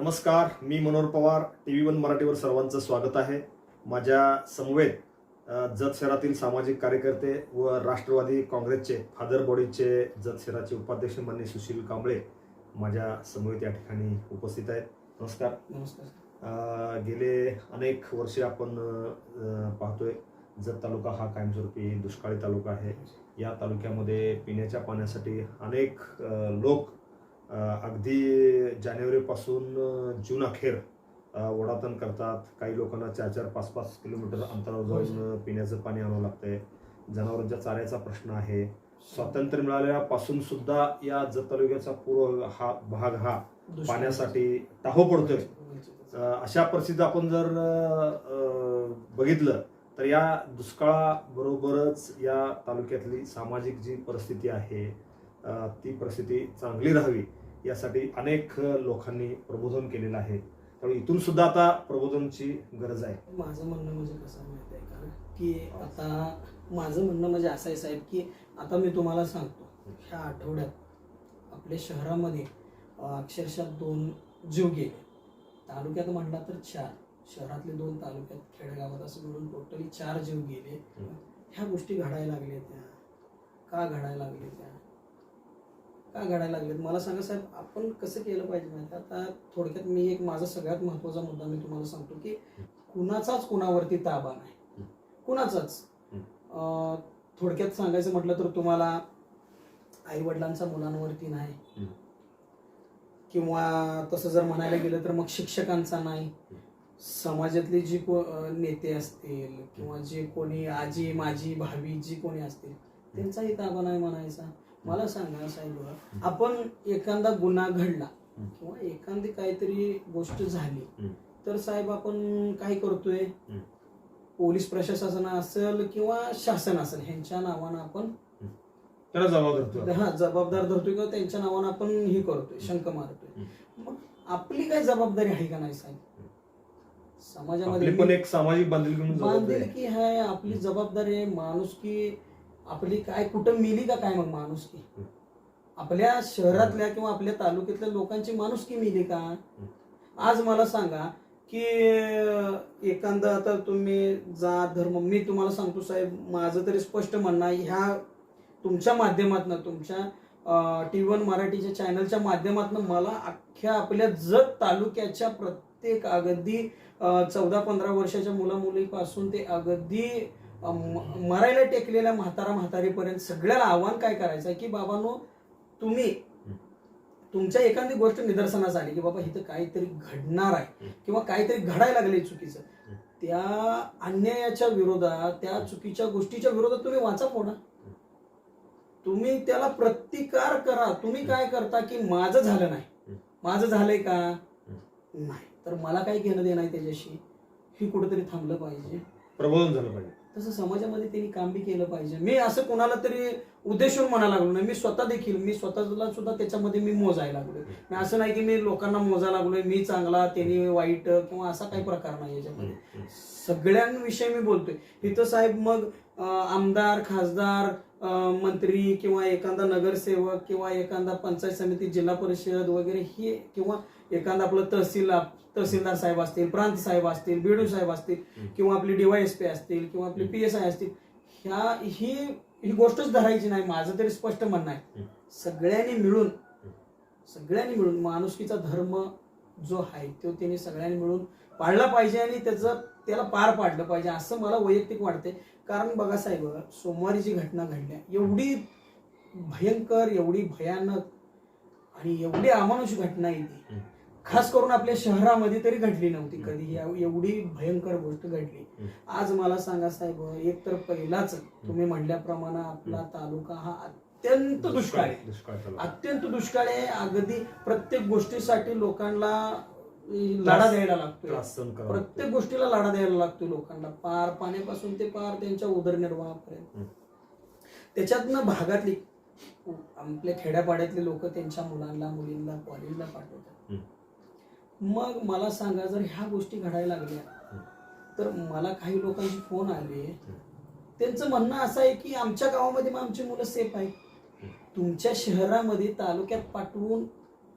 नमस्कार, मी मनोहर पवार. TV1 मराठीवर सर्वांचं स्वागत आहे. माझ्या समवेत जत शहरातील सामाजिक कार्यकर्ते व राष्ट्रवादी काँग्रेसचे फादर बॉडीचे जत शहराचे उपाध्यक्ष माननीय सुशील कांबळे माझ्या समवेत या ठिकाणी उपस्थित आहेत. नमस्कार. नमस्कार. गेले अनेक वर्षे आपण पाहतोय जत तालुका हा कायमस्वरूपी दुष्काळी तालुका आहे. या तालुक्यामध्ये पिण्याच्या पाण्यासाठी अनेक लोक अगदी जानेवारीपासून जून अखेर ओढाताण करतात. काही लोकांना 4-4, 5-5 किलोमीटर अंतरावर जाऊन पिण्याचं पाणी आणावं लागतंय. जनावरांच्या चाऱ्याचा प्रश्न आहे. स्वातंत्र्य मिळाल्यापासून सुद्धा या जत तालुक्याचा पूर्व हा भाग हा पाण्यासाठी टाहो पडतोय. अशा परिस्थितीत आपण जर बघितलं तर या दुष्काळाबरोबरच या तालुक्यातली सामाजिक जी परिस्थिती आहे ती परिस्थिती चांगली राहावी यासाठी अनेक लोकांनी प्रबोधन केलेलं आहे. त्यामुळे इथून सुद्धा आता प्रबोधनाची गरज आहे. माझं म्हणणं म्हणजे कसं माहिती आहे का की आता माझं म्हणणं म्हणजे असं आहे साहेब की आता मी तुम्हाला सांगतो ह्या आठवड्यात आपल्या शहरामध्ये अक्षरशः 2 जीव गेले. तालुक्यात म्हटला तर 4, शहरातले 2 तालुक्यात खेडेगावात असं मिळून टोटली 4 जीव गेले. ह्या गोष्टी घडायला लागल्या त्या का घडायला लागल्या का घडायला लागलेत मला सांगा साहेब. आपण कसं केलं पाहिजे माहिती. आता थोडक्यात मी एक माझा सगळ्यात महत्त्वाचा मुद्दा मी तुम्हाला सांगतो की कुणाचाच कुणावरती ताबा नाही, कुणाचाच. थोडक्यात सांगायचं म्हटलं तर तुम्हाला आई वडिलांचा मुलांवरती नाही, किंवा तसं जर म्हणायला गेलं तर मग शिक्षकांचा नाही, समाजातले जी नेते असतील किंवा जे कोणी आजी माजी भावी जी कोणी असतील त्यांचाही ताबा नाही म्हणायचा. मला सांगा साहेब, आपण एखादा गुन्हा घडला किंवा एखादी काहीतरी गोष्ट झाली तर साहेब आपण काय करतोय, पोलीस प्रशासन असेल किंवा शासन असेल ह्यांच्या नावानं आपण त्याला जबाबदार धरतोय किंवा त्यांच्या नावानं आपण हे करतोय, शंका मारतोय. मग आपली काय जबाबदारी आहे का नाही साहेब? समाजामध्ये पण एक सामाजिक बांधिलकी आहे, आपली जबाबदारी आहे. माणुसकी आपली काय कुठं मिली का काय? मग माणुसकी आपल्या शहरातल्या किंवा आपल्या तालुक्यातल्या लोकांची माणुसकी मिली का? आज मला सांगा की एखादा आता तुम्ही जात धर्म, मी तुम्हाला सांगतो साहेब माझं तरी स्पष्ट म्हणणं आहे ह्या तुमच्या माध्यमातून, तुमच्या TV1 मराठीच्या चॅनलच्या माध्यमातून मला अख्ख्या आपल्या जत तालुक्याच्या प्रत्येक अगदी 14-15 वर्षाच्या मुलामुलीपासून ते अगदी मरायला टेकलेल्या म्हातारीपर्यंत सगळ्याला आव्हान काय करायचं की बाबांनो, तुम्ही तुमच्या एखादी गोष्ट निदर्शनास आली की बाबा इथं काहीतरी घडणार आहे किंवा काहीतरी घडायला लागले चुकीचं, त्या अन्यायाच्या विरोधात, त्या चुकीच्या गोष्टीच्या विरोधात तुम्ही वाचा फोडा, तुम्ही त्याला प्रतिकार करा. तुम्ही काय करता की माझं झालं नाही, माझं झालंय का नाही, तर मला काही घेणं देणं आहे त्याच्याशी, ही कुठेतरी थांबलं पाहिजे, प्रबोधन झालं पाहिजे. तसं समाजामध्ये त्यांनी काम बी केलं पाहिजे. मी असं कोणाला तरी उद्देशून म्हणायला लागलो नाही. मी स्वतःला सुद्धा त्याच्यामध्ये मी मोजायला लागलोय. मी असं नाही की मी लोकांना मोजायला लागलोय मी चांगला त्यांनी वाईट किंवा असा काही प्रकार नाही याच्यामध्ये. सगळ्यांविषयी मी बोलतोय इथं साहेब. मग आमदार, खासदार, मंत्री किंवा एखादा नगरसेवक किंवा एखादा पंचायत समिती, जिल्हा परिषद वगैरे ही, किंवा एखादा आपलं तहसीलदार साहेब असतील, प्रांत साहेब असतील, बीडीओ साहेब असतील, किंवा आपली DYSP असतील किंवा आपली PSI असतील, ही गोष्टच धरायची नाही. माझं तरी स्पष्ट म्हणणं आहे सगळ्यांनी मिळून माणुसकीचा धर्म जो आहे तो त्यांनी सगळ्यांनी मिळून पाळला पाहिजे आणि त्याला पार पाडलं पाहिजे असं मला वैयक्तिक वाटते. कारण बघा साहेब, सोमवारी जी घटना घडल्या एवढी भयंकर, एवढी भयानक आणि एवढी अमानुष घटना आहे ती खास करून आपल्या शहरामध्ये तरी घडली नव्हती कधी. एवढी भयंकर गोष्ट घडली. आज मला सांगा साहेब, एक तर पहिलाच तुम्ही म्हणल्याप्रमाणे आपला तालुका हा अत्यंत दुष्काळ आहे, अत्यंत दुष्काळ आहे. अगदी प्रत्येक गोष्टीसाठी लोकांना लढा द्यायला लागतोय, प्रत्येक गोष्टीला लढा द्यायला लागतोय लोकांना, पार पाण्यापासून ते पार त्यांच्या उदरनिर्वाहापर्यंत. त्याच्यातनं भागातली आपल्या खेड्यापाड्यातले लोक त्यांच्या मुलांना मुलींना कॉलेजला पाठवतात. मग मला सांगा, जर ह्या गोष्टी घडायला लागल्या तर मला काही लोकांचे फोन आले, त्यांचं म्हणणं असं आहे की आमच्या गावामध्ये मग आमची मुलं सेफ आहेत, तुमच्या शहरामध्ये तालुक्यात पाठवून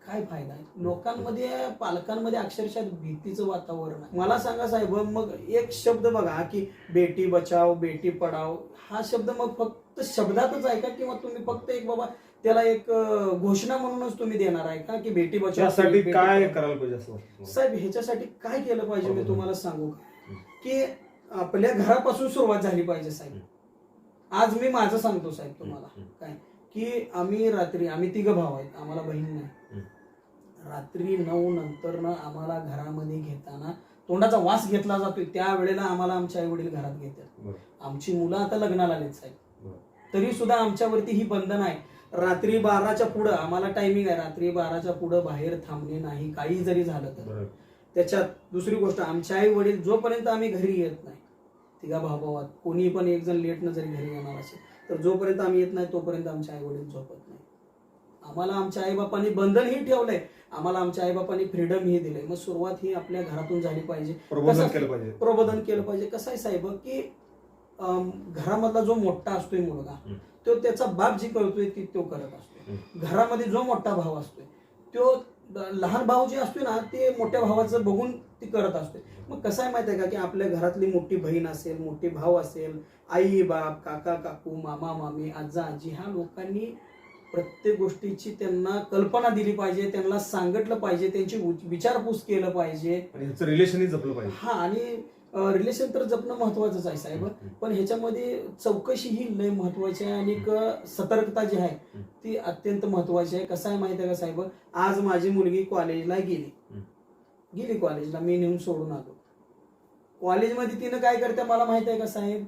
काय फायदा आहे? लोकांमध्ये, पालकांमध्ये अक्षरशः भीतीचं वातावरण आहे. मला सांगा साहेब, मग एक शब्द बघा की बेटी बचाव बेटी पढाव, हा शब्द मग फक्त शब्दातच आहे का, किंवा तुम्ही फक्त एक बाबा त्याला एक घोषणा म्हणूनच तुम्ही देणार आहे का की बेटी बचाव त्यासाठी बेटी काय पढाओ? करायला पाहिजे असं वाटतं तुम्हाला? साहेब ह्याच्यासाठी काय केलं पाहिजे मी बरोबर. तुम्हाला सांगू का, की आपल्या घरापासून सुरुवात झाली पाहिजे साहेब. आज मी माझं सांगतो साहेब तुम्हाला काय, की आम्ही 3 भाऊ आहेत, आम्हाला बहीण नाही. रात्री 9 नंतर आम्हाला घरामध्ये घेताना तोंडाचा वास घेतला जातोय, त्यावेळेला आम्हाला आमचे आई वडील घरात घेतात. आमची मुलं आता लग्नाला आलेत साहेब, तरी सुद्धा आमच्यावरती ही बंधन आहे. रात्री 12च्या पुढं आम्हाला टायमिंग आहे, रात्री 12च्या पुढं बाहेर थांबणे नाही, काही जरी झालं तर. त्याच्यात दुसरी गोष्ट, आमचे आई वडील जोपर्यंत आम्ही घरी येत नाही, 3 भावात कोणी पण एक जण लेटनं जरी घरी येणार असेल तर जोपर्यंत आम्ही येत नाही तोपर्यंत आमचे आई वडील झोपत नाही. आम्हाला आमच्या आईबापांनी बंधनही ठेवलंय, आम्हाला आमच्या आईबापांनी फ्रीडम ही दिलंय. मग सुरुवात ही आपल्या घरातून झाली पाहिजे, प्रबोधन केलं पाहिजे. प्रबोधन केलं पाहिजे. कसं आहे साहेब की घरामधला जो मोठा असतोय मुलगा, तो त्याचा बाप जी करतोय ती तो करत असतो. घरामध्ये जो मोठा भाव असतोय तो लहान भाऊ जे असतोय ना, ते मोठ्या भावाचं बघून ती करत असतोय. मग कसं आहे माहिती आहे का, की आपल्या घरातली मोठी बहीण असेल, मोठी भाऊ असेल, आई बाप, काका काकू, मामा मामी, आजा आजी, ह्या लोकांनी प्रत्येक गोष्टीची त्यांना कल्पना दिली पाहिजे, त्यांना सांगितलं पाहिजे, त्यांची विचारपूस केलं पाहिजे, आणि ह्याचं रिलेशनही जपलं पाहिजे. हा, आणि रिलेशन तर जपणं महत्वाचंच आहे साहेब, पण ह्याच्यामध्ये चौकशी ही लय महत्वाची आहे, आणि सतर्कता जी आहे ती अत्यंत महत्वाची आहे. कसं आहे माहिती आहे का साहेब, आज माझी मुलगी कॉलेजला गेली कॉलेजला, मी नेऊन सोडून आलो. कॉलेजमध्ये तिनं काय करते मला माहिती आहे का साहेब,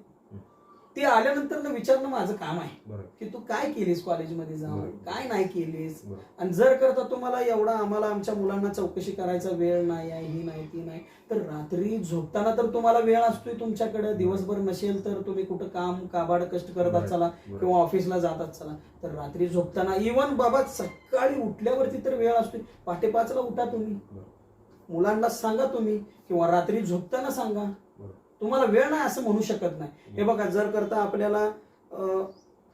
ती आल्यानंतर विचारणं माझं काम आहे की तू काय केलीस कॉलेजमध्ये जाऊन, काय नाही केलीस. आणि जर करता तुम्हाला एवढा आम्हाला आमच्या मुलांना चौकशी करायचा वेळ नाही आहे, ही नाही ती नाही, तर रात्री झोपताना तर तुम्हाला वेळ असतोय तुमच्याकडे, दिवसभर नसेल तर तुम्ही कुठं काम काबाड कष्ट करत चला किंवा ऑफिसला जातात चला, तर रात्री झोपताना इव्हन बाबा सकाळी उठल्यावरती तर वेळ असतोय. 5:30ला उठा तुम्ही, मुलांना सांगा तुम्ही, किंवा रात्री झोपताना सांगा. तुम्हाला वेळ नाही असं म्हणू शकत नाही. हे बघा, जर करता आपल्याला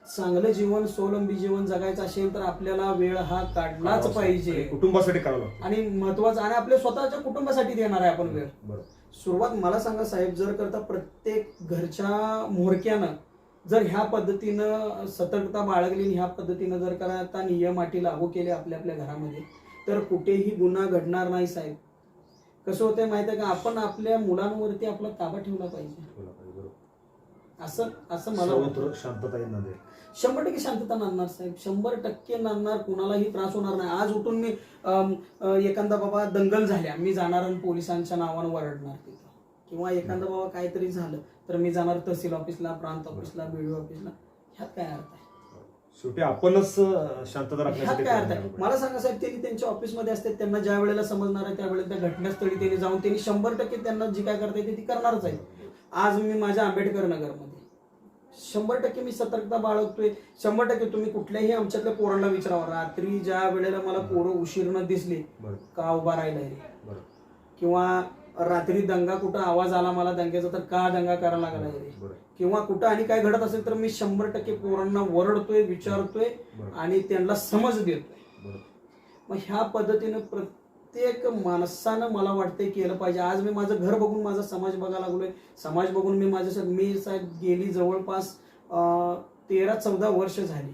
चांगलं जीवन, स्वावलंबी जीवन जगायचं असेल तर आपल्याला वेळ हा काढलाच पाहिजे, कुटुंबासाठी काढावा, आणि महत्वाचं, आणि आपल्या स्वतःच्या कुटुंबासाठी देणार आहे आपण वेळ. सुरुवात मला सांगा साहेब, जर करता प्रत्येक घरच्या म्होरक्यानं जर ह्या पद्धतीनं सतर्कता बाळगली, ह्या पद्धतीनं जर करता नियम अटी लागू केले आपल्या आपल्या घरामध्ये, तर कुठेही गुन्हा घडणार नाही साहेब. कसं होतंय माहिती आहे का, आपण आपल्या मुलांवरती आपला ताबा ठेवला पाहिजे. असं मला वाटतं. शांतता येणार, 100% शांतता नांदणार साहेब, 100% नांदणार. कुणालाही त्रास होणार नाही. आज उठून मी एखादा बाबा दंगल झाल्या, मी जाणार आणि पोलिसांच्या नावानं वरडणार तिथं, किंवा एखादा बाबा काहीतरी झालं तर मी जाणार तहसील ऑफिसला, प्रांत ऑफिसला, बीडीओ ऑफिसला. ह्यात काय अर्थ आहे? शेवटी आपणच शांतता राखण्यासाठी. काय अर्थ आहे मला सांगा साहेब, त्यांनी त्यांच्या ऑफिसमध्ये असते, त्यांना ज्या वेळेला समजणार आहे त्यावेळेला त्या घटनास्थळी त्यांनी जाऊन त्यांनी 100% त्यांना जी काय करता येते ती करणारच आहे. आज मी माझ्या आंबेडकर नगरमध्ये 100% मी सतर्कता बाळगतोय. 100% तुम्ही कुठल्याही आमच्यातल्या पोरांना विचारावा, रात्री ज्या वेळेला मला पोरं उशीरनं दिसली का उभा राहिला रे, किंवा रात्री दंगा कुठं आवाज आला मला दंग्याचा तर का दंगा करायला लागला रे, किंवा कुठं आणि काय घडत असेल तर मी 100% पोरांना वरडतोय, विचारतोय आणि त्यांना समज देतोय. मग ह्या पद्धतीनं प्रत्येक माणसानं मला वाटतंय केलं पाहिजे. आज मी माझं घर बघून माझा समाज बघायला लागलोय, समाज बघून मी साहेब गेली जवळपास 13-14 वर्ष झाली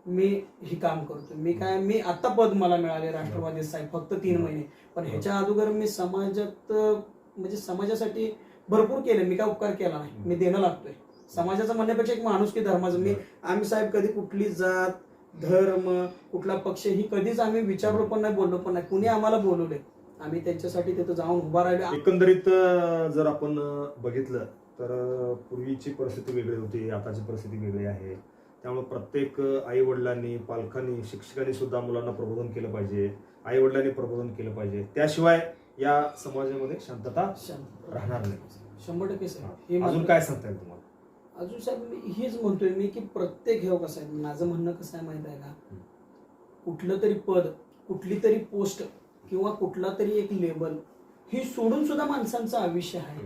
मी हे काम करतोय. मी आता पद मला मिळाले राष्ट्रवादी साहेब फक्त 3 महिने, पण ह्याच्या अगोदर मी समाजात म्हणजे समाजासाठी भरपूर केलं. मी काय उपकार केला नाही, मी देणं लागतोय समाजाचं म्हणण्यापेक्षा एक माणूस की धर्माचं. आम्ही साहेब कधी कुठली जात, धर्म, कुठला पक्ष ही कधीच आम्ही विचारलो पण नाही, बोललो पण नाही. कुणी आम्हाला बोलवलंय, आम्ही त्यांच्यासाठी तिथं जाऊन उभा राहिलो. एकंदरीत जर आपण बघितलं तर पूर्वीची परिस्थिती वेगळी होती, आताची परिस्थिती वेगळी आहे. त्यामुळे प्रत्येक आई वडिलांनी, पालकांनी, शिक्षकांनी सुद्धा मुलांना प्रबोधन केलं पाहिजे, आई वडिलांनी प्रबोधन केलं पाहिजे. त्याशिवाय या समाजामध्ये शांतता राहणार नाही. 100% साहेब. अजून काय सांगता येईल तुम्हाला? अजून साहेब हेच म्हणतोय मी की प्रत्येक हे कसं आहे, माझं म्हणणं कसं आहे माहित आहे का, कुठलं तरी पद, कुठली तरी पोस्ट किंवा कुठला तरी एक लेबल ही सोडून सुद्धा माणसांचं आयुष्य आहे,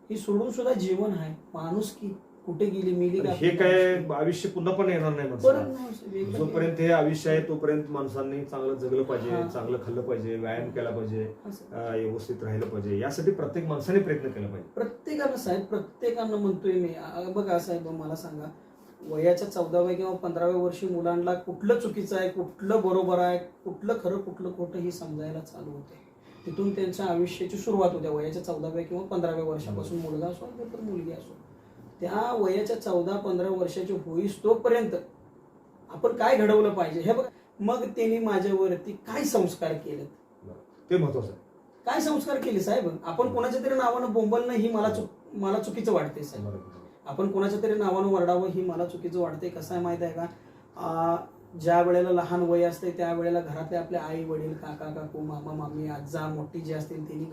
ही सोडून सुद्धा जीवन आहे. माणुसकी, कुठे गेली मेली का हे काय आयुष्य पुन्हा पण येणार नाही माणसाला. परत नाही, एकदम जोपर्यंत हे आयुष्य आहे तोपर्यंत माणसांनी चांगलं जगलं पाहिजे, हा. चांगलं खाल्लं पाहिजे, व्यायाम केला पाहिजे, असं. व्यवस्थित राहिलं पाहिजे. यासाठी प्रत्येक माणसाने प्रयत्न केला पाहिजे. प्रत्येकानं साहेब, प्रत्येकानं म्हणतोय मी. बघा साहेब, मला सांगा, वयाच्या 14व्या किंवा 15व्या वर्षी मुलांना कुठलं चुकीचं आहे, कुठलं बरोबर आहे, कुठलं खरं, कुठलं खोटं हे समजायला चालू होते. तिथून त्यांच्या आयुष्याची सुरुवात होते. वयाच्या 14व्या किंवा 15व्या वर्षापासून मुलगा असो तर मुलगी असो, त्या वयाच्या 14-15 वर्षाची होईस तोपर्यंत आपण काय घडवलं पाहिजे हे बघा. मग त्यांनी माझ्यावरती काय संस्कार केले, ते महत्वाचं आहे. काय संस्कार केले साहेब. आपण कोणाच्या तरी नावानं बोंबलणं ही मला चुकीचं वाटते साहेब. आपण कोणाच्या तरी नावानं वरडावं ही मला चुकीचं वाटते. कसं आहे माहित आहे का, ज्या वेळेला लहान वय असते त्या वेळेला घरातले आपले आई वडील, काका काकू, मामा मामी, आजा मोठी जी असतील त्यांनी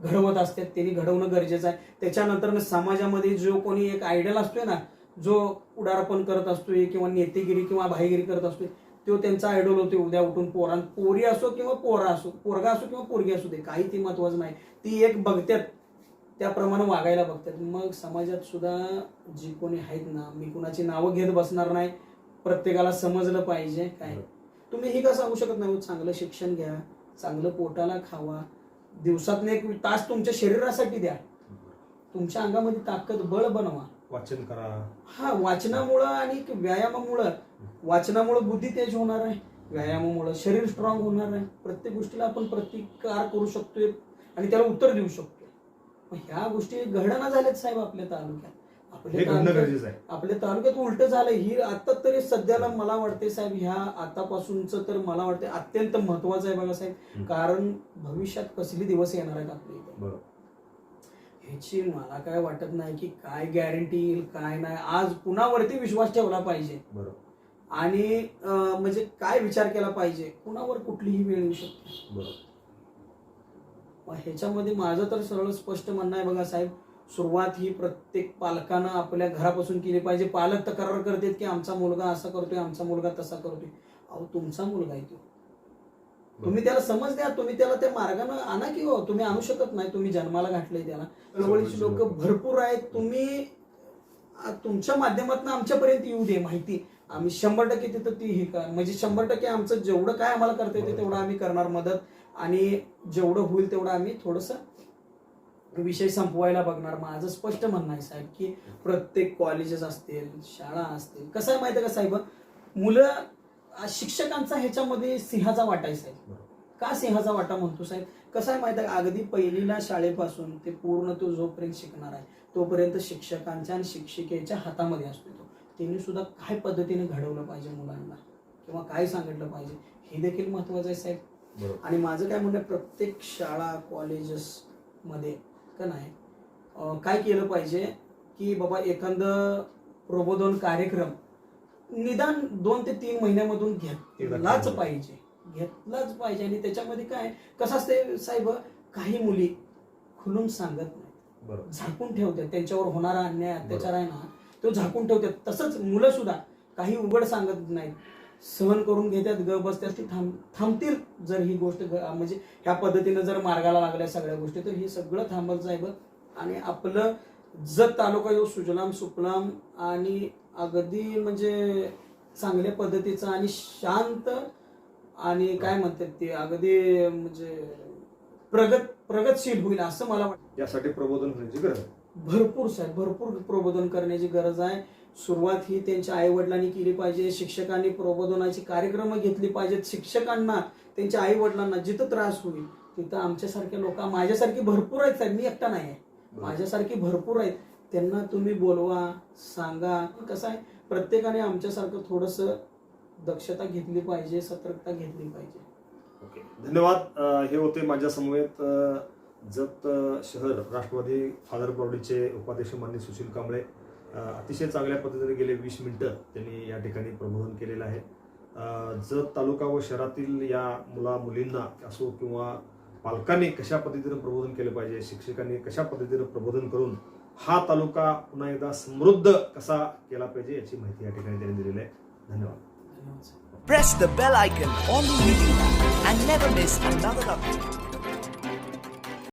घडवत असतात. त्यांनी घडवणं गरजेचं आहे. त्याच्यानंतर समाजामध्ये जो कोणी एक आयडल असतोय ना, जो पुढारपण करत असतोय किंवा नेतेगिरी किंवा भाईगिरी करत असतोय, तो त्यांचा आयडल होते. उद्या उठून पोरी असो किंवा पोरगा असो किंवा पोरगी असो दे, काही ती महत्वाचं नाही. ती एक बघतात, त्याप्रमाणे वागायला बघतात. मग समाजात सुद्धा जी कोणी आहेत ना, मी कुणाची नावं घेत बसणार नाही. प्रत्येकाला समजलं पाहिजे काय. तुम्ही हे का सांगू शकत नाही, चांगलं शिक्षण घ्या, चांगलं पोटाला खावा, दिवसातून 1 तास तुमच्या शरीरासाठी द्या, तुमच्या अंगामध्ये ताकद बळ बनवा, वाचन करा. हा, वाचनामुळं आणि वाचनामुळं बुद्धी तेज होणार आहे, व्यायामामुळं शरीर स्ट्रॉंग होणार आहे. प्रत्येक गोष्टीला आपण प्रतिकार करू शकतोय आणि त्याला उत्तर देऊ शकतोय. मग ह्या गोष्टी घडना झाल्यात साहेब आपल्या तालुक्यात. आपल्या तालुक्यात उलट झालंय. ही आता तरी सध्याला मला वाटते साहेब, ह्या आतापासूनच तर मला वाटते अत्यंत महत्वाचं आहे बघा साहेब. कारण भविष्यात कसली दिवस येणार आहेत आपल्या इथे ह्याची मला काय वाटत नाही की काय गॅरंटी येईल काय नाही. आज कुणावरती विश्वास ठेवला पाहिजे आणि म्हणजे काय विचार केला पाहिजे, कुणावर कुठलीही वेळ येऊ शकते. मग ह्याच्यामध्ये माझं तर सरळ स्पष्ट म्हणणं आहे बघा साहेब, सुरुवात ही प्रत्येक पालकानं आपल्या घरापासून केली पाहिजे. पालक तक्रार करतात की आमचा मुलगा असा करतोय, आमचा मुलगा तसा करतोय. अहो, तुमचा मुलगा आहे तो, तुम्ही त्याला समज द्या, तुम्ही त्याला त्या मार्गानं आणा. की हो, तुम्ही आणू शकत नाही, तुम्ही जन्माला घातलंय त्याला. चळवळीची लोक भरपूर आहेत. तुम्ही तुमच्या माध्यमातून आमच्यापर्यंत येऊ दे माहिती. आम्ही 100% तिथं ती हे का म्हणजे 100% आमचं जेवढं काय आम्हाला करता येते तेवढं आम्ही करणार मदत, आणि जेवढं होईल तेवढं आम्ही थोडंसं विषय संपवायला बघणार. माझं स्पष्ट म्हणणं आहे साहेब की प्रत्येक कॉलेजेस असतील, शाळा असतील, कसं आहे माहिती आहे का साहेब, मुलं शिक्षकांचा ह्याच्यामध्ये सिंहाचा वाटा आहे साहेब. का सिंहाचा वाटा म्हणतो साहेब, कसं आहे माहिती आहे, अगदी पहिलीला शाळेपासून ते पूर्ण तो जोपर्यंत शिकणार आहे तोपर्यंत शिक्षकांच्या आणि शिक्षिकेच्या हातामध्ये असतो. त्यांनी सुद्धा काय पद्धतीने घडवलं पाहिजे मुलांना किंवा काय सांगितलं पाहिजे हे देखील महत्वाचं आहे साहेब. आणि माझं काय म्हणणं, प्रत्येक शाळा कॉलेजेस मध्ये का नाही काय केलं पाहिजे की बाबा एखादं प्रबोधन कार्यक्रम निदान 2 ते 3 महिन्यामधून घेतलाच पाहिजे. आणि त्याच्यामध्ये काय कसं असते साहेब, काही मुली खुलून सांगत नाही, झाकून ठेवतात. त्यांच्यावर होणारा अन्याय अत्याचार आहे ना तो झाकून ठेवतात. तसंच मुलं सुद्धा काही उघड सांगत नाहीत, सहन करून घेतात, ग बसतात. थांबतील जर ही गोष्ट म्हणजे ह्या पद्धतीनं जर मार्गाला लागल्या सगळ्या गोष्टी, तर हे सगळं थांबत साहेब. आणि आपलं जत तालुका जो सुजलाम सुफलाम आणि अगदी म्हणजे चांगल्या पद्धतीचा आणि शांत आणि काय म्हणतात ते अगदी म्हणजे प्रगतशील होईल असं मला वाटतं. यासाठी प्रबोधन होण्याची गरज आहे. भरपूर साहेब, भरपूर प्रबोधन करण्याची गरज आहे. सुरुवात ही त्यांच्या आई वडिलांनी केली पाहिजे. शिक्षकांनी प्रबोधनाची कार्यक्रम घेतली पाहिजेत. शिक्षकांना, त्यांच्या आई वडिलांना जिथं त्रास होईल तिथं आमच्यासारख्या लोक, माझ्यासारखी भरपूर आहेत साहेब, मी एकटा नाही आहे, माझ्यासारखी भरपूर आहेत, त्यांना तुम्ही बोलवा, सांगा. कसं आहे, प्रत्येकाने आमच्यासारखं थोडंसं दक्षता घेतली पाहिजे, सतर्कता घेतली पाहिजे. ओके, धन्यवाद. हे होते माझ्या समवेत जत शहर राष्ट्रवादी फादर प्रौढीचे उपाध्यक्ष माननीय सुशील कांबळे. अतिशय चांगल्या पद्धतीने गेले 20 मिनिटं त्यांनी या ठिकाणी प्रबोधन केलेलं आहे. जत तालुका व शहरातील या मुलींना असो किंवा पालकांनी कशा पद्धतीनं प्रबोधन केलं पाहिजे, शिक्षकांनी कशा पद्धतीनं प्रबोधन करून हा तालुका पुन्हा एकदा समृद्ध कसा केला पाहिजे याची माहिती या ठिकाणी त्यांनी दिलेली आहे. धन्यवाद. Press the bell icon on the video and never miss another update.